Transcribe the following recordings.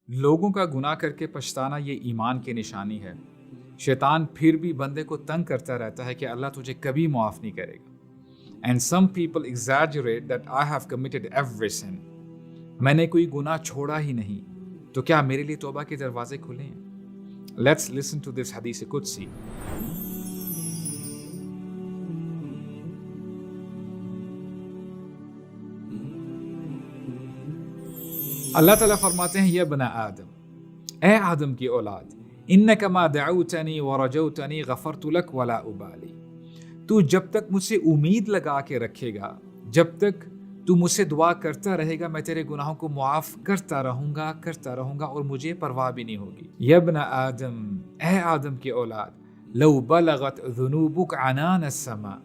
لوگوں کا گناہ کر کے پچھتانا یہ ایمان کی نشانی ہے۔ شیطان پھر بھی بندے کو تنگ کرتا رہتا ہے کہ اللہ تجھے کبھی معاف نہیں کرے گا۔ And some people exaggerate that I have committed every sin۔ میں نے کوئی گناہ چھوڑا ہی نہیں، تو کیا میرے لیے توبہ کے دروازے کھلے ہیں؟ Let's listen to this حدیث قدسی۔ اللہ تعالیٰ فرماتے ہیں، یا بنا آدم، اے آدم کی اولاد، انک ما دعوتنی ورجوتنی غفرت لک ولا ابالی۔ تو جب تک مجھ سے امید لگا کے رکھے گا، جب تک تو مجھ سے دعا کرتا رہے گا، میں تیرے گناہوں کو معاف کرتا رہوں گا اور مجھے پرواہ بھی نہیں ہوگی۔ یا ابن آدم، اے آدم کی اولاد، لو بلغت ذنوبک عنان السماء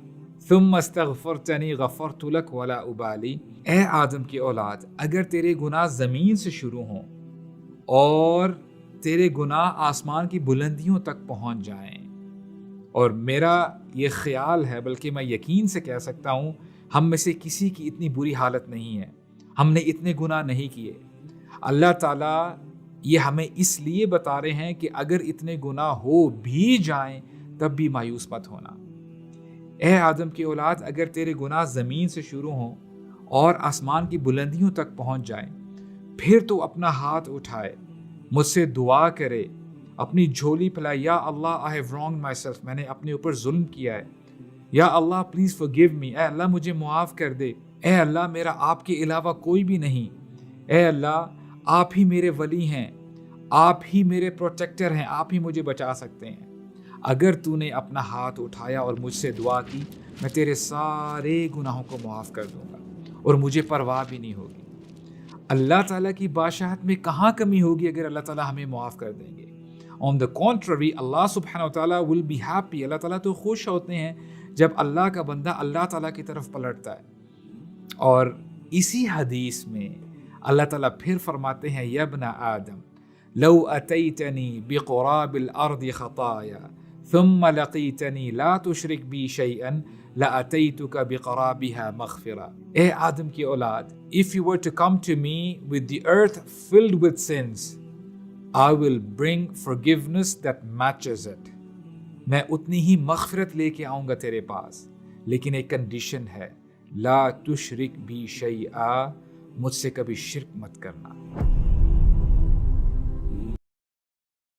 ثم استغفرتنی غفرت لک ولا ابالی۔ اے آدم کی اولاد، اگر تیرے گناہ زمین سے شروع ہوں اور تیرے گناہ آسمان کی بلندیوں تک پہنچ جائیں، اور میرا یہ خیال ہے، بلکہ میں یقین سے کہہ سکتا ہوں، ہم میں سے کسی کی اتنی بری حالت نہیں ہے، ہم نے اتنے گناہ نہیں کیے۔ اللہ تعالیٰ یہ ہمیں اس لیے بتا رہے ہیں کہ اگر اتنے گناہ ہو بھی جائیں تب بھی مایوس مت ہونا۔ اے آدم کی اولاد، اگر تیرے گناہ زمین سے شروع ہوں اور آسمان کی بلندیوں تک پہنچ جائیں، پھر تو اپنا ہاتھ اٹھائے، مجھ سے دعا کرے، اپنی جھولی پھیلائے، یا اللہ I have wronged myself، میں نے اپنے اوپر ظلم کیا ہے، یا اللہ پلیز forgive me، اے اللہ مجھے معاف کر دے، اے اللہ میرا آپ کے علاوہ کوئی بھی نہیں، اے اللہ آپ ہی میرے ولی ہیں، آپ ہی میرے پروٹیکٹر ہیں، آپ ہی مجھے بچا سکتے ہیں۔ اگر تو نے اپنا ہاتھ اٹھایا اور مجھ سے دعا کی، میں تیرے سارے گناہوں کو معاف کر دوں گا اور مجھے پرواہ بھی نہیں ہوگی۔ اللہ تعالیٰ کی بادشاہت میں کہاں کمی ہوگی اگر اللہ تعالیٰ ہمیں معاف کر دیں گے؟ On the contrary، اللہ سبحانہ و تعالیٰ will be happy، اللہ تعالیٰ تو خوش ہوتے ہیں جب اللہ کا بندہ اللہ تعالیٰ کی طرف پلٹتا ہے۔ اور اسی حدیث میں اللہ تعالیٰ پھر فرماتے ہیں، یا ابن آدم لو اتیتنی بقراب الارض خطایا ثم لقیتنی لا تشرک بی شیئا لاتیتک بقرابها مغفرہ۔ اے آدم کی اولاد، if you were to come to me with the earth filled with sins، I will bring forgiveness that matches it۔ میں اتنی ہی مغفرت لے کے آؤں گا تیرے پاس، لیکن ایک کنڈیشن ہے، لا تشرک بی شیئا، مجھ سے کبھی شرک مت کرنا۔